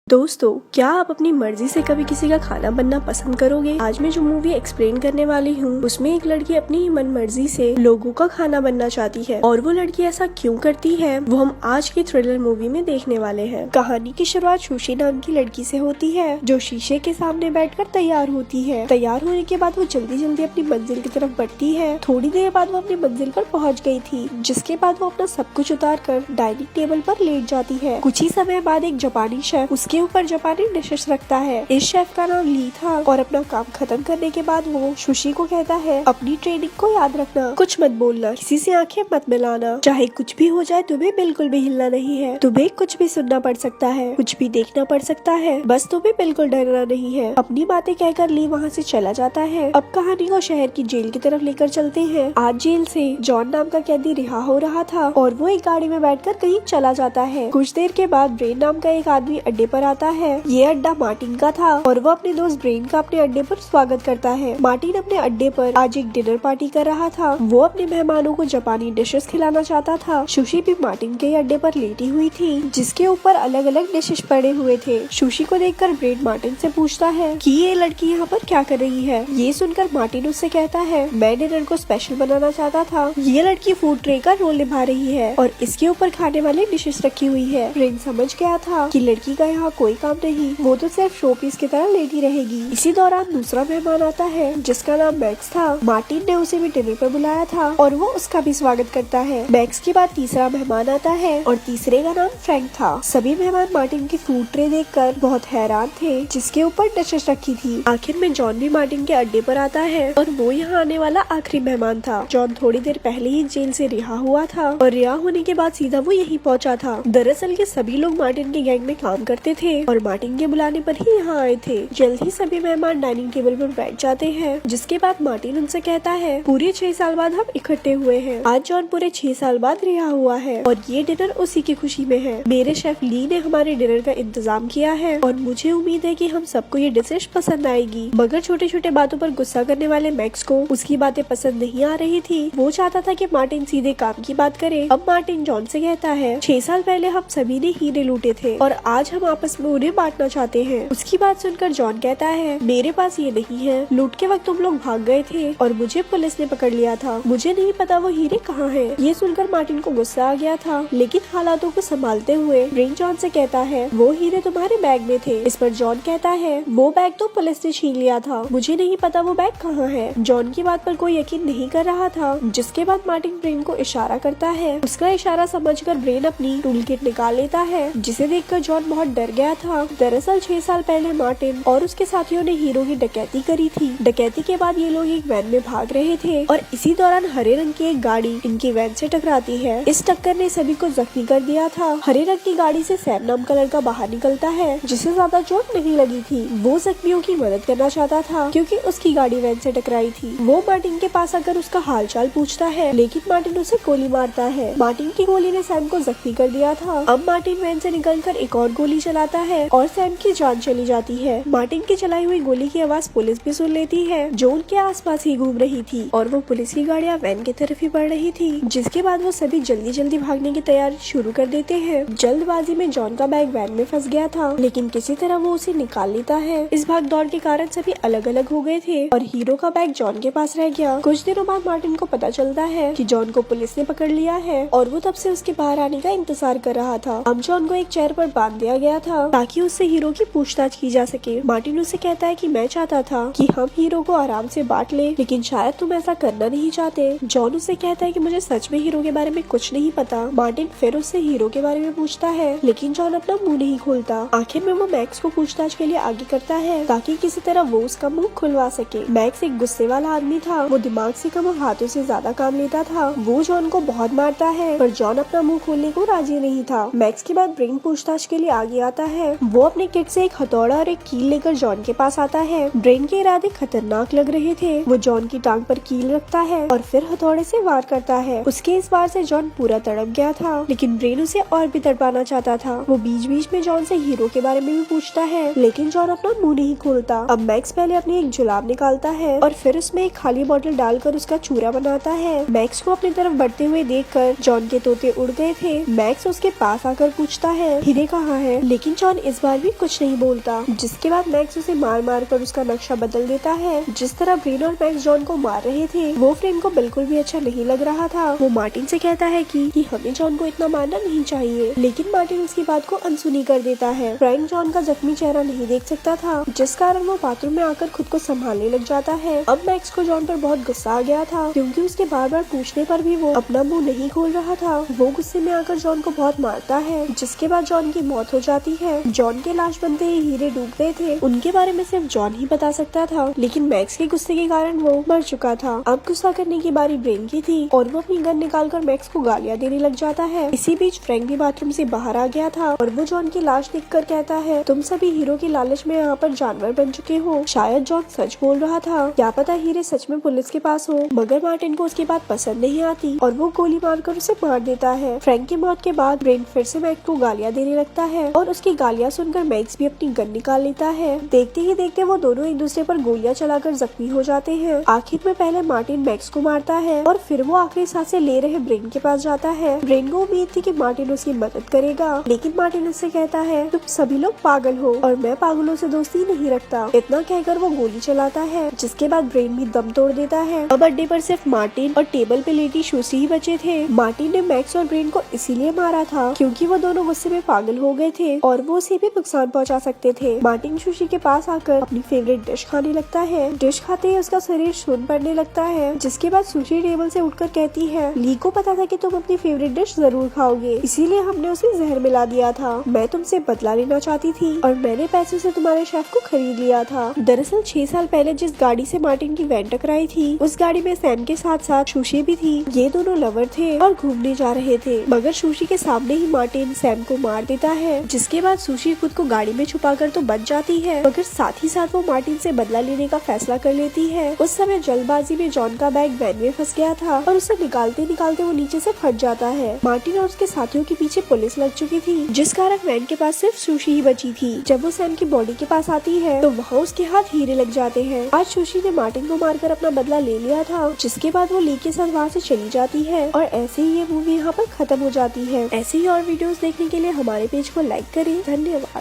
दोस्तों, क्या आप अपनी मर्जी से कभी किसी का खाना बनना पसंद करोगे? आज मैं जो मूवी एक्सप्लेन करने वाली हूँ उसमें एक लड़की अपनी ही मन मर्जी से लोगों का खाना बनना चाहती है और वो लड़की ऐसा क्यों करती है वो हम आज की थ्रिलर मूवी में देखने वाले हैं। कहानी की शुरुआत सुशी नाम की लड़की से होती है जो शीशे के सामने बैठकर तैयार होती है। तैयार होने के बाद वो जल्दी जल्दी अपनी मंजिल की तरफ बढ़ती है। थोड़ी देर बाद वो अपनी मंजिल पर पहुँच गयी थी, जिसके बाद वो अपना सब कुछ उतार कर डाइनिंग टेबल पर लेट जाती है। कुछ ही समय बाद एक जापानी शेफ उसके ऊपर जापानी डिशेस रखता है। इस शेफ का नाम ली था और अपना काम खत्म करने के बाद वो सुशी को कहता है, अपनी ट्रेनिंग को याद रखना, कुछ मत बोलना, किसी से आंखें मत मिलाना, चाहे कुछ भी हो जाए तुम्हें बिल्कुल भी हिलना नहीं है, तुम्हें कुछ भी सुनना पड़ सकता है, कुछ भी देखना पड़ सकता है, बस तुम्हें बिल्कुल डरना नहीं है। अपनी बातें कहकर ली वहाँ से चला जाता है। अब कहानी को शहर की जेल की तरफ लेकर चलते हैं। आज जेल से जॉन नाम का कैदी रिहा हो रहा था और वो एक गाड़ी में बैठकर कहीं चला जाता है। कुछ देर के बाद ब्रेन नाम का एक आदमी अड्डे पर आता है। ये अड्डा मार्टिन का था और वो अपने दोस्त ब्रेन का अपने अड्डे पर स्वागत करता है। मार्टिन अपने अड्डे पर आज एक डिनर पार्टी कर रहा था। वो अपने मेहमानों को जापानी डिशेस खिलाना चाहता था। सुशी भी मार्टिन के अड्डे पर लेटी हुई थी, जिसके ऊपर अलग अलग डिशेस पड़े हुए थे। सुशी को देखकर ब्रेन मार्टिन से पूछता है कि ये लड़की यहाँ पर क्या कर रही है। ये सुनकर मार्टिन उससे कहता है, मैं डिनर को स्पेशल बनाना चाहता था। ये लड़की फूड ट्रे का रोल निभा रही है और इसके ऊपर खाने वाली डिशेस रखी हुई है। ब्रेन समझ गया था कि लड़की का यहाँ कोई काम नहीं, वो तो सिर्फ शो पीस की तरह लेटी रहेगी। इसी दौरान दूसरा मेहमान आता है जिसका नाम मैक्स था। मार्टिन ने उसे भी डिनर पर बुलाया था और वो उसका भी स्वागत करता है। मैक्स के बाद तीसरा मेहमान आता है और तीसरे का नाम फ्रैंक था। सभी मेहमान मार्टिन की फूड ट्रे देखकर बहुत हैरान थे, जिसके ऊपर डिशेस रखी थी। आखिर में जॉन भी मार्टिन के अड्डे पर आता है और वो यहाँ आने वाला आखिरी मेहमान था। जॉन थोड़ी देर पहले ही जेल से रिहा हुआ था और रिहा होने के बाद सीधा वो यहीं पहुँचा था। दरअसल ये सभी लोग मार्टिन के गैंग में काम करते थे और मार्टिन के बुलाने पर ही यहाँ आए थे। जल्द ही सभी मेहमान डाइनिंग टेबल पर बैठ जाते हैं, जिसके बाद मार्टिन उनसे कहता है, पूरे 6 साल बाद हम इकट्ठे हुए हैं। आज जॉन पूरे 6 साल बाद रिहा हुआ है और ये डिनर उसी की खुशी में है। मेरे शेफ ली ने हमारे डिनर का इंतजाम किया है और मुझे उम्मीद है कि हम सबको ये डिशेस पसंद आएगी। मगर छोटे छोटे बातों पर गुस्सा करने वाले मैक्स को उसकी बातें पसंद नहीं आ रही थी। वो चाहता था कि मार्टिन सीधे काम की बात करे। अब मार्टिन जॉन से कहता है, 6 साल पहले हम सभी ने हीरे लूटे थे और आज हम आपस में उन्हें बांटना चाहते हैं। उसकी बात सुनकर जॉन कहता है, मेरे पास ये नहीं है। लूट के वक्त तुम लोग भाग गए थे और मुझे पुलिस ने पकड़ लिया था। मुझे नहीं पता वो हीरे कहाँ हैं। ये सुनकर मार्टिन को गुस्सा आ गया था, लेकिन हालातों को संभालते हुए ब्रेन जॉन से कहता है, वो हीरे तुम्हारे बैग में थे। इस पर जॉन कहता है, वो बैग तो पुलिस ने छीन लिया था, मुझे नहीं पता वो बैग कहाँ है। जॉन की बात पर कोई यकीन नहीं कर रहा था, जिसके बाद मार्टिन ब्रेन को इशारा करता है। उसका इशारा समझकर ब्रेन अपनी टूल किट निकाल लेता है, जिसे देखकर जॉन बहुत डर गया था। दरअसल 6 साल पहले मार्टिन और उसके साथियों ने हीरो की डकैती करी थी। डकैती के बाद ये लोग एक वैन में भाग रहे थे और इसी दौरान हरे रंग की एक गाड़ी इनकी वैन से टकराती है। इस टक्कर ने सभी को जख्मी कर दिया था। हरे रंग की गाड़ी से सैम नाम का लड़का बाहर निकलता है, जिसे ज्यादा चोट नहीं लगी थी। वो जख्मियों की मदद करना चाहता था क्योंकि उसकी गाड़ी वैन से टकराई थी। वो मार्टिन के पास आकर उसका हालचाल पूछता है, लेकिन मार्टिन उसे गोली मारता है। मार्टिन की गोली ने सैम को जख्मी कर दिया था। अब मार्टिन वैन से निकलकर एक और गोली चलाता है और सैम की जान चली जाती है। मार्टिन की चलाई हुई गोली की आवाज पुलिस भी सुन लेती है, जो उनके आसपास ही घूम रही थी और वो पुलिस की गाड़ियां वैन की तरफ ही बढ़ रही थी। जिसके बाद वो सभी जल्दी जल्दी भागने की तैयारी शुरू कर देते हैं। जल्दबाजी में जॉन का बैग वैन में फंस गया था, लेकिन किसी तरह वो उसे निकाल लेता है। इस भाग दौड़ के कारण सभी अलग अलग हो गए थे और हीरो का बैग जॉन के पास रह गया। कुछ दिनों बाद मार्टिन को पता चलता है कि जॉन को पुलिस ने पकड़ लिया है और वो तब से उसके बाहर आने का इंतजार कर रहा था। अब जॉन को एक चेयर पर बांध दिया गया था ताकि उससे हीरो की पूछताछ की जा सके। मार्टिन उसे कहता है कि मैं चाहता था कि हम हीरो को आराम से बांट ले, लेकिन शायद तुम ऐसा करना नहीं चाहते। जॉन उसे कहता है कि मुझे सच में हीरो के बारे में कुछ नहीं पता। मार्टिन फिर उससे हीरो के बारे में पूछता है, लेकिन जॉन अपना मुंह नहीं खोलता। आखिर में वो मैक्स को पूछताछ के लिए आगे करता है ताकि किसी तरह वो उसका मुंह खुलवा सके। मैक्स एक गुस्से वाला आदमी था। वो दिमाग से कम और हाथों से ज्यादा काम लेता था। वो जॉन को बहुत मारता है, पर जॉन अपना मुंह खोलने को राजी नहीं था। मैक्स के बाद ब्रेन पूछताछ के लिए आगे आता है। वो अपने किट से एक हथौड़ा और एक कील लेकर जॉन के पास आता है। ब्रेन के इरादे खतरनाक लग रहे थे। वो जॉन की टांग पर कील रखता है और फिर हथौड़े से वार करता है। उसके इस वार से जॉन पूरा तड़प गया था, लेकिन ब्रेन उसे और भी तड़पाना चाहता था। वो बीच बीच में जॉन से हीरो के बारे में भी पूछता है, लेकिन जॉन अपना मुंह नहीं खोलता। अब मैक्स पहले अपनी एक जुलाब निकालता है और फिर उसमें एक खाली बोतल डालकर उसका चूरा बनाता है। मैक्स को अपनी तरफ बढ़ते हुए देखकर जॉन के तोते उड़ गए थे। मैक्स उसके पास आकर पूछता है, हीरे कहाँ है, लेकिन जॉन इस बार भी कुछ नहीं बोलता, जिसके बाद मैक्स उसे मार मार कर उसका नक्शा बदल देता है। जिस तरह ब्रेन और मैक्स जॉन को मार रहे थे वो फ्रेंक को बिल्कुल भी अच्छा नहीं लग रहा था। वो मार्टिन से कहता है कि हमें जॉन को इतना मारना नहीं चाहिए, लेकिन मार्टिन उसकी बात को अनसुनी कर देता है। फ्रैंक जॉन का जख्मी चेहरा नहीं देख सकता था, जिस कारण वो बाथरूम में आकर खुद को संभालने लग जाता है। अब मैक्स को जॉन पर बहुत गुस्सा आ गया था, क्योंकि उसके बार बार पूछने पर भी वो अपना मुंह नहीं खोल रहा था। वो गुस्से में आकर जॉन को बहुत मारता है, जिसके बाद जॉन की मौत हो जाती है। जॉन के लाश बनते ही हीरे डूब गए थे, उनके बारे में सिर्फ जॉन ही बता सकता था, लेकिन मैक्स के गुस्से के कारण वो मर चुका था। अब गुस्सा करने की बारी ब्रेन की थी और वो अपनी गन निकालकर मैक्स को गालियां देने लग जाता है। इसी बीच फ्रैंक भी बाथरूम से बाहर आ गया था और वो जॉन की लाश देखकर कहता है, तुम सभी हीरो की लालच में यहाँ पर जानवर बन चुके हो। शायद जॉन सच बोल रहा था, क्या पता हीरे सच में पुलिस के पास हो। मगर मार्टिन को उसकी बात पसंद नहीं आती और वो गोली मारकर उसे मार देता है। फ्रैंक की मौत के बाद ब्रेन फिर से मैक्स को गालियां देने लगता है और उसकी गालियां सुनकर मैक्स भी अपनी गन निकाल लेता है। देखते ही देखते वो दोनों एक दूसरे पर गोलियां चलाकर जख्मी हो जाते हैं। आखिर में पहले मार्टिन मैक्स को मारता है और फिर वो आखिरी सांसें ले रहे ब्रेन के पास जाता है। ब्रेन को उम्मीद थी कि मार्टिन उसकी मदद करेगा, लेकिन मार्टिन उससे कहता है, तुम सभी लोग पागल हो और मैं पागलों से दोस्ती नहीं रखता। इतना कहकर वो गोली चलाता है, जिसके बाद ब्रेन भी दम तोड़ देता है। अब अड्डे पर सिर्फ मार्टिन और टेबल पे लेटी सुशी ही बचे थे। मार्टिन ने मैक्स और ब्रेन को इसीलिए मारा था क्योंकि वो दोनों गुस्से में पागल हो गए थे और वो उसे भी नुकसान पहुंचा सकते थे। मार्टिन सुशी के पास आकर अपनी फेवरेट डिश खाने लगता है। डिश खाते ही उसका शरीर सुन्न पड़ने लगता है, जिसके बाद सुशी टेबल से उठकर कहती है, ली को पता था कि तुम अपनी फेवरेट डिश जरूर खाओगे, इसीलिए हमने उसमें जहर मिला दिया था। मैं तुमसे बदला लेना चाहती थी और मैंने पैसों से तुम्हारे शेफ को खरीद लिया था। दरअसल 6 साल पहले जिस गाड़ी से मार्टिन की वैन टकराई थी, उस गाड़ी में सैम के साथ साथ सुशी भी थी। ये दोनों लवर थे और घूमने जा रहे थे, मगर सुशी के सामने ही मार्टिन सैम को मार देता है, जिसके बाद सुशी खुद को गाड़ी में छुपाकर तो बच जाती है, मगर साथ ही साथ वो मार्टिन से बदला लेने का फैसला कर लेती है। उस समय जल्दबाजी में जॉन का बैग वैन में फंस गया था और उसे निकालते निकालते वो नीचे से फट जाता है। मार्टिन और उसके साथियों के पीछे पुलिस लग चुकी थी, जिस कारण वैन के पास सिर्फ सुशी ही बची थी। जब वो सैम की बॉडी के पास आती है तो वहाँ उसके हाथ हीरे लग जाते हैं। आज सुशी ने मार्टिन को मारकर अपना बदला ले लिया था, जिसके बाद वो ली के साथ वहाँ से चली जाती है और ऐसे ही ये मूवी यहाँ पर खत्म हो जाती है। ऐसे ही और वीडियोस देखने के लिए हमारे पेज को लाइक करें। धन्यवाद।